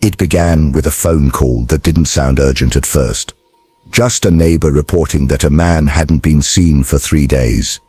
It began with a phone call that didn't sound urgent at first. Just a neighbor reporting that a man hadn't been seen for 3 days.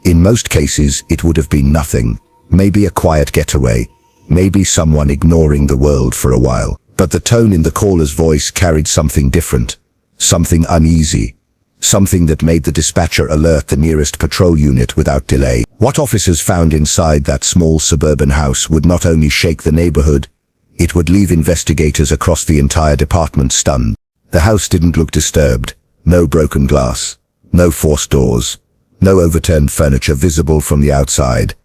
In most cases, it would have been nothing. Maybe a quiet getaway. Maybe someone ignoring the world for a while. But the tone in the caller's voice carried something different. Something uneasy. Something that made the dispatcher alert the nearest patrol unit without delay. What officers found inside that small suburban house would not only shake the neighborhood, it would leave investigators across the entire department stunned. The house didn't look disturbed. No broken glass. No forced doors. No overturned furniture visible from the outside.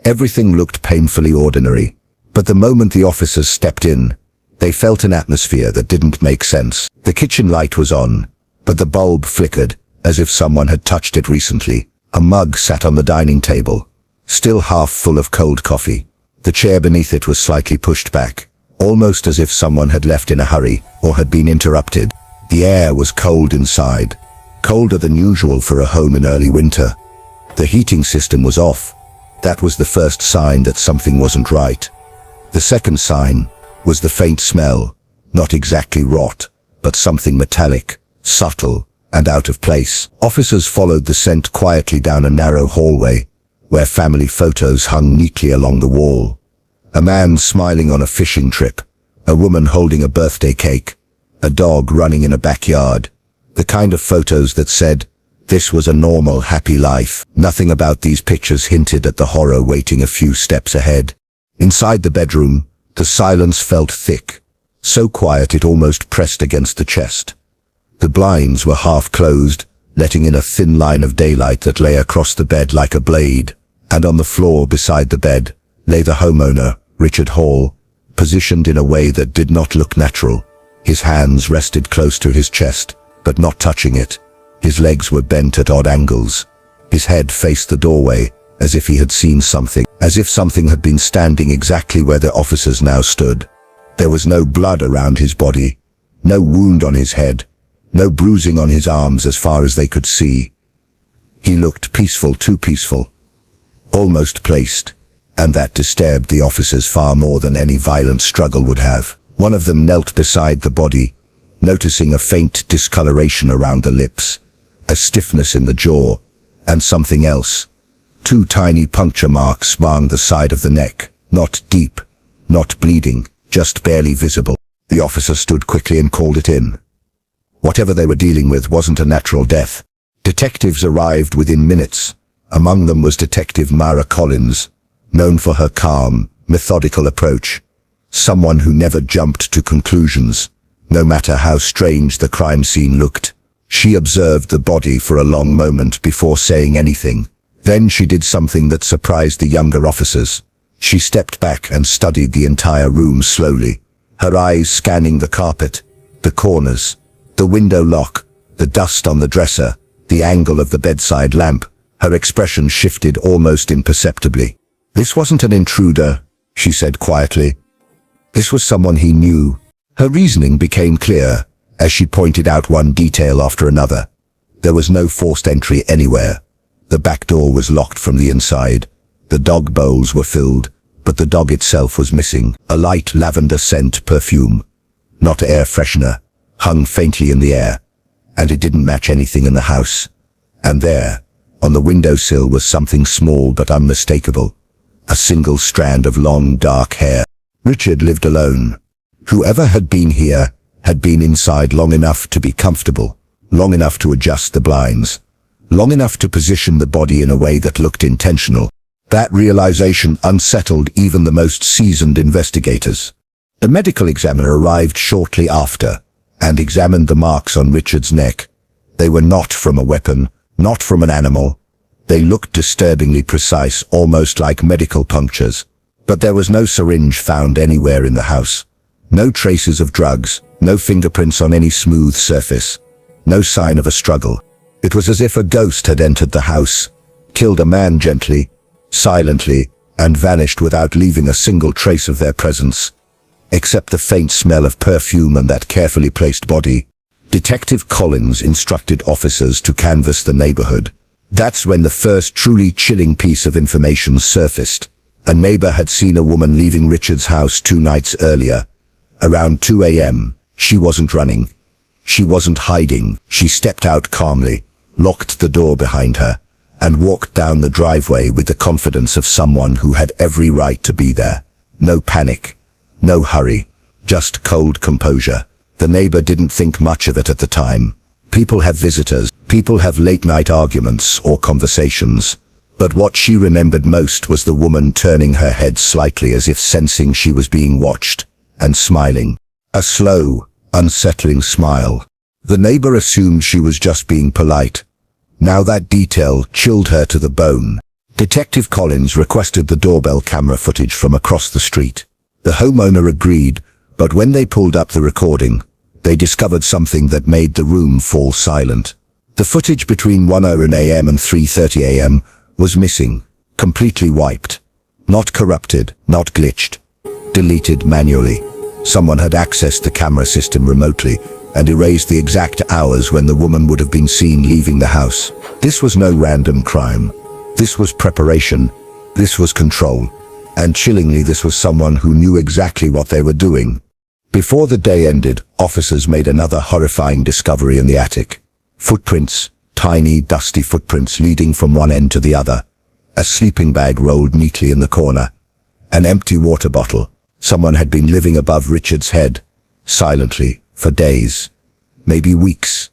Everything looked painfully ordinary. But the moment the officers stepped in, they felt an atmosphere that didn't make sense. The kitchen light was on, but the bulb flickered, as if someone had touched it recently. A mug sat on the dining table, still half full of cold coffee. The chair beneath it was slightly pushed back, almost as if someone had left in a hurry or had been interrupted. The air was cold inside, colder than usual for a home in early winter. The heating system was off. That was the first sign that something wasn't right. The second sign was the faint smell, not exactly rot, but something metallic, subtle, and out of place. Officers followed the scent quietly down a narrow hallway, where family photos hung neatly along the wall. A man smiling on a fishing trip, a woman holding a birthday cake, a dog running in a backyard. The kind of photos that said, this was a normal, happy life. Nothing about these pictures hinted at the horror waiting a few steps ahead. Inside the bedroom, the silence felt thick, so quiet it almost pressed against the chest. The blinds were half closed, letting in a thin line of daylight that lay across the bed like a blade, and on the floor beside the bed lay the homeowner, Richard Hall, positioned in a way that did not look natural. His hands rested close to his chest, but not touching it. His legs were bent at odd angles. His head faced the doorway, as if he had seen something, as if something had been standing exactly where the officers now stood. There was no blood around his body, no wound on his head, no bruising on his arms as far as they could see. He looked peaceful, too peaceful, almost placed, and that disturbed the officers far more than any violent struggle would have. One of them knelt beside the body, noticing a faint discoloration around the lips, a stiffness in the jaw, and something else. 2 tiny puncture marks marked the side of the neck, not deep, not bleeding, just barely visible. The officer stood quickly and called it in. Whatever they were dealing with wasn't a natural death. Detectives arrived within minutes. Among them was Detective Mara Collins, known for her calm, methodical approach. Someone who never jumped to conclusions, no matter how strange the crime scene looked. She observed the body for a long moment before saying anything. Then she did something that surprised the younger officers. She stepped back and studied the entire room slowly, her eyes scanning the carpet, the corners, the window lock, the dust on the dresser, the angle of the bedside lamp. Her expression shifted almost imperceptibly. This wasn't an intruder, she said quietly. This was someone he knew. Her reasoning became clear as she pointed out one detail after another. There was no forced entry anywhere. The back door was locked from the inside. The dog bowls were filled, but the dog itself was missing. A light lavender scent perfume, not air freshener, hung faintly in the air, and it didn't match anything in the house. And there, on the windowsill, was something small but unmistakable. A single strand of long, dark hair. Richard lived alone. Whoever had been here had been inside long enough to be comfortable, long enough to adjust the blinds, long enough to position the body in a way that looked intentional. That realization unsettled even the most seasoned investigators. The medical examiner arrived shortly after and examined the marks on Richard's neck. They were not from a weapon, not from an animal. They looked disturbingly precise, almost like medical punctures. But there was no syringe found anywhere in the house. No traces of drugs, no fingerprints on any smooth surface, no sign of a struggle. It was as if a ghost had entered the house, killed a man gently, silently, and vanished without leaving a single trace of their presence, except the faint smell of perfume and that carefully placed body. Detective Collins instructed officers to canvass the neighborhood. That's when the first truly chilling piece of information surfaced. A neighbor had seen a woman leaving Richard's house 2 nights earlier. Around 2 a.m., she wasn't running. She wasn't hiding. She stepped out calmly, locked the door behind her, and walked down the driveway with the confidence of someone who had every right to be there. No panic, no hurry, just cold composure. The neighbor didn't think much of it at the time. People have visitors, people have late-night arguments or conversations. But what she remembered most was the woman turning her head slightly as if sensing she was being watched, and smiling. A slow, unsettling smile. The neighbor assumed she was just being polite. Now that detail chilled her to the bone. Detective Collins requested the doorbell camera footage from across the street. The homeowner agreed, but when they pulled up the recording, they discovered something that made the room fall silent. The footage between 1:00 a.m. and 3:30 a.m. was missing, completely wiped. Not corrupted, not glitched. Deleted manually. Someone had accessed the camera system remotely and erased the exact hours when the woman would have been seen leaving the house. This was no random crime. This was preparation. This was control. And chillingly, this was someone who knew exactly what they were doing. Before the day ended, officers made another horrifying discovery in the attic. Footprints, tiny, dusty footprints leading from one end to the other. A sleeping bag rolled neatly in the corner. An empty water bottle. Someone had been living above Richard's head, silently, for days, maybe weeks.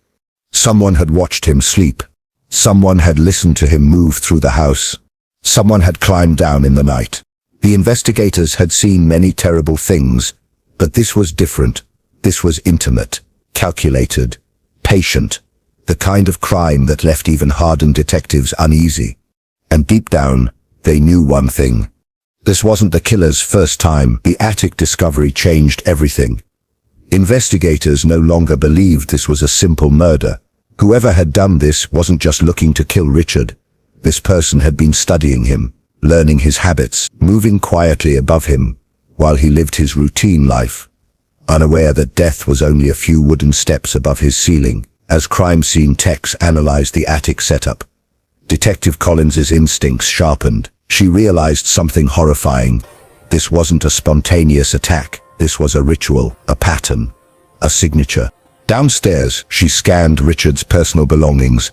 Someone had watched him sleep. Someone had listened to him move through the house. Someone had climbed down in the night. The investigators had seen many terrible things, but this was different. This was intimate, calculated, patient, the kind of crime that left even hardened detectives uneasy. And deep down, they knew one thing. This wasn't the killer's first time. The attic discovery changed everything. Investigators no longer believed this was a simple murder. Whoever had done this wasn't just looking to kill Richard. This person had been studying him, learning his habits, moving quietly above him, while he lived his routine life, unaware that death was only a few wooden steps above his ceiling. As crime scene techs analyzed the attic setup, Detective Collins's instincts sharpened. She realized something horrifying. This wasn't a spontaneous attack. This was a ritual, a pattern, a signature. Downstairs, she scanned Richard's personal belongings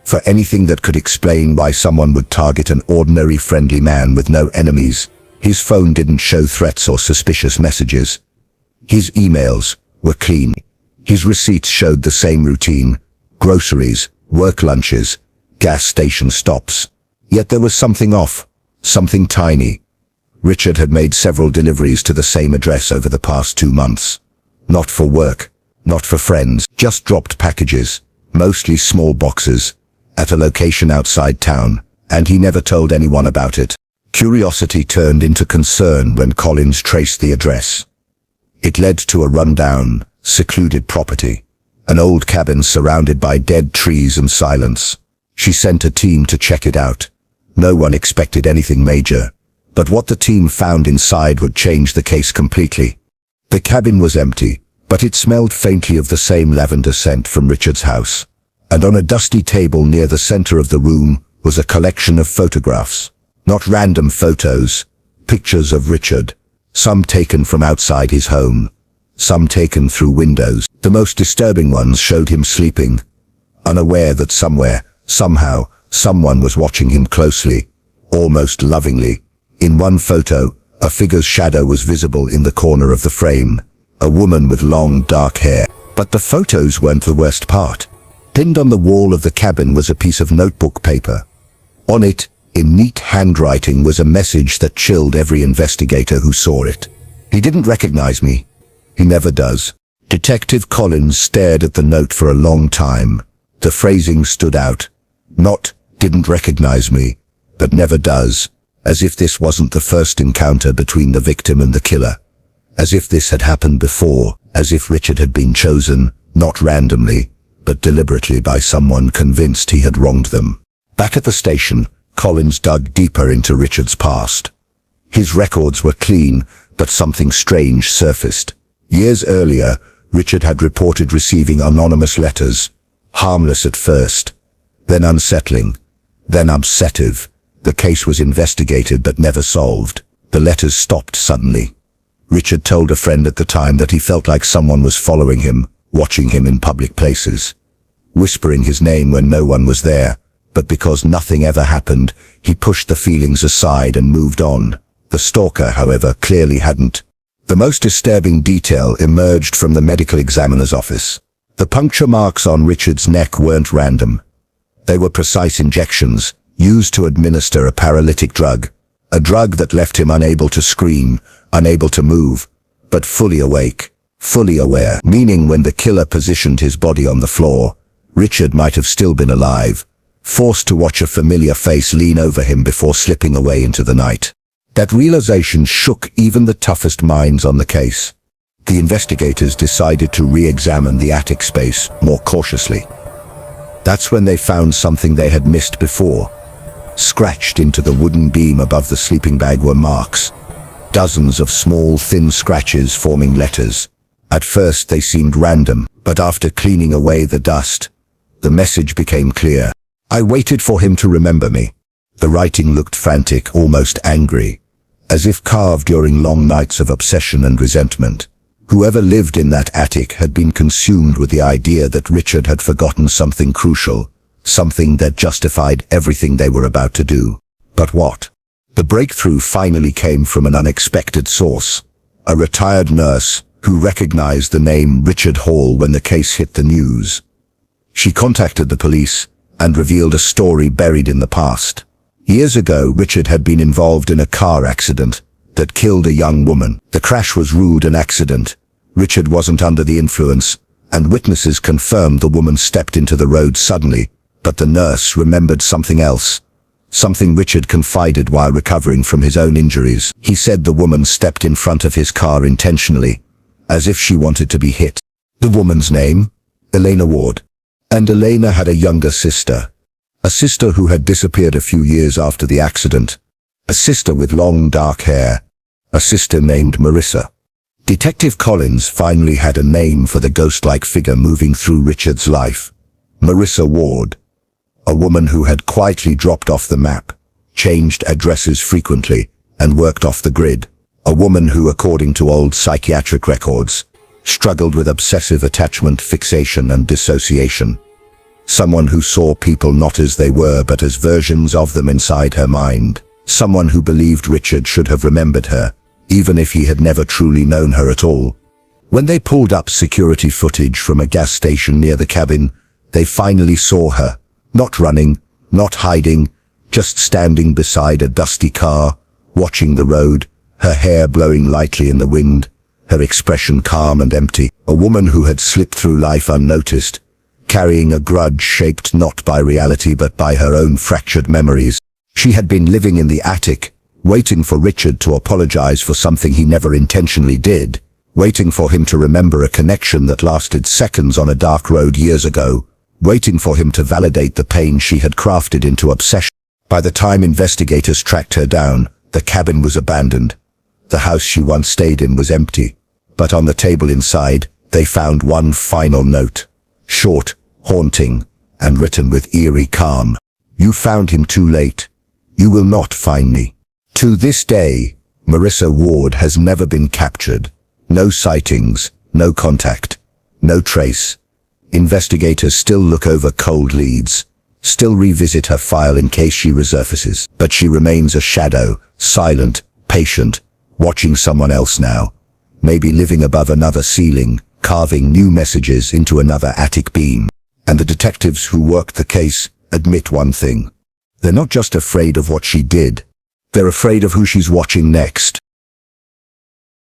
for anything that could explain why someone would target an ordinary friendly man with no enemies. His phone didn't show threats or suspicious messages. His emails were clean. His receipts showed the same routine: groceries, work lunches, gas station stops. Yet there was something off. Something tiny. Richard had made several deliveries to the same address over the past 2 months. Not for work, not for friends, just dropped packages, mostly small boxes, at a location outside town, and he never told anyone about it. Curiosity turned into concern when Collins traced the address. It led to a rundown, secluded property, an old cabin surrounded by dead trees and silence. She sent a team to check it out. No one expected anything major, but what the team found inside would change the case completely. The cabin was empty, but it smelled faintly of the same lavender scent from Richard's house. And on a dusty table near the center of the room was a collection of photographs. Not random photos, pictures of Richard, some taken from outside his home, some taken through windows. The most disturbing ones showed him sleeping, unaware that somewhere, somehow, someone was watching him closely, almost lovingly. In one photo, a figure's shadow was visible in the corner of the frame, a woman with long, dark hair. But the photos weren't the worst part. Pinned on the wall of the cabin was a piece of notebook paper. On it, in neat handwriting, was a message that chilled every investigator who saw it. "He didn't recognize me. He never does." Detective Collins stared at the note for a long time. The phrasing stood out. Not, "didn't recognize me," but "never does." As if this wasn't the first encounter between the victim and the killer. As if this had happened before. As if Richard had been chosen, not randomly, but deliberately by someone convinced he had wronged them. Back at the station, Collins dug deeper into Richard's past. His records were clean, but something strange surfaced. Years earlier, Richard had reported receiving anonymous letters, harmless at first, then unsettling, then obsessive. The case was investigated but never solved. The letters stopped suddenly. Richard told a friend at the time that he felt like someone was following him, watching him in public places, whispering his name when no one was there, but because nothing ever happened, he pushed the feelings aside and moved on. The stalker, however, clearly hadn't. The most disturbing detail emerged from the medical examiner's office. The puncture marks on Richard's neck weren't random. They were precise injections, used to administer a paralytic drug. A drug that left him unable to scream, unable to move, but fully awake, fully aware, meaning when the killer positioned his body on the floor, Richard might have still been alive, forced to watch a familiar face lean over him before slipping away into the night. That realization shook even the toughest minds on the case. The investigators decided to re-examine the attic space more cautiously. That's when they found something they had missed before. Scratched into the wooden beam above the sleeping bag were marks. Dozens of small, thin scratches forming letters. At first they seemed random, but after cleaning away the dust, the message became clear. I waited for him to remember me. The writing looked frantic, almost angry, as if carved during long nights of obsession and resentment. Whoever lived in that attic had been consumed with the idea that Richard had forgotten something crucial, something that justified everything they were about to do. But what? The breakthrough finally came from an unexpected source. A retired nurse who recognized the name Richard Hall when the case hit the news. She contacted the police and revealed a story buried in the past. Years ago, Richard had been involved in a car accident that killed a young woman. The crash was ruled an accident. Richard wasn't under the influence, and witnesses confirmed the woman stepped into the road suddenly, but the nurse remembered something else. Something Richard confided while recovering from his own injuries. He said the woman stepped in front of his car intentionally, as if she wanted to be hit. The woman's name? Elena Ward. And Elena had a younger sister. A sister who had disappeared a few years after the accident. A sister with long dark hair. A sister named Marissa. Detective Collins finally had a name for the ghost-like figure moving through Richard's life. Marissa Ward. A woman who had quietly dropped off the map, changed addresses frequently, and worked off the grid. A woman who, according to old psychiatric records, struggled with obsessive attachment, fixation, and dissociation. Someone who saw people not as they were but as versions of them inside her mind. Someone who believed Richard should have remembered her, even if he had never truly known her at all. When they pulled up security footage from a gas station near the cabin, they finally saw her. Not running, not hiding, just standing beside a dusty car, watching the road, her hair blowing lightly in the wind, her expression calm and empty. A woman who had slipped through life unnoticed, carrying a grudge shaped not by reality but by her own fractured memories. She had been living in the attic, waiting for Richard to apologize for something he never intentionally did, waiting for him to remember a connection that lasted seconds on a dark road years ago, waiting for him to validate the pain she had crafted into obsession. By the time investigators tracked her down, the cabin was abandoned. The house she once stayed in was empty, but on the table inside, they found one final note. Short, haunting, and written with eerie calm. You found him too late. You will not find me. To this day, Marissa Ward has never been captured. No sightings, no contact, no trace. Investigators still look over cold leads, still revisit her file in case she resurfaces, but she remains a shadow, silent, patient, watching someone else now, maybe living above another ceiling, carving new messages into another attic beam. And the detectives who worked the case admit one thing. They're not just afraid of what she did, they're afraid of who she's watching next.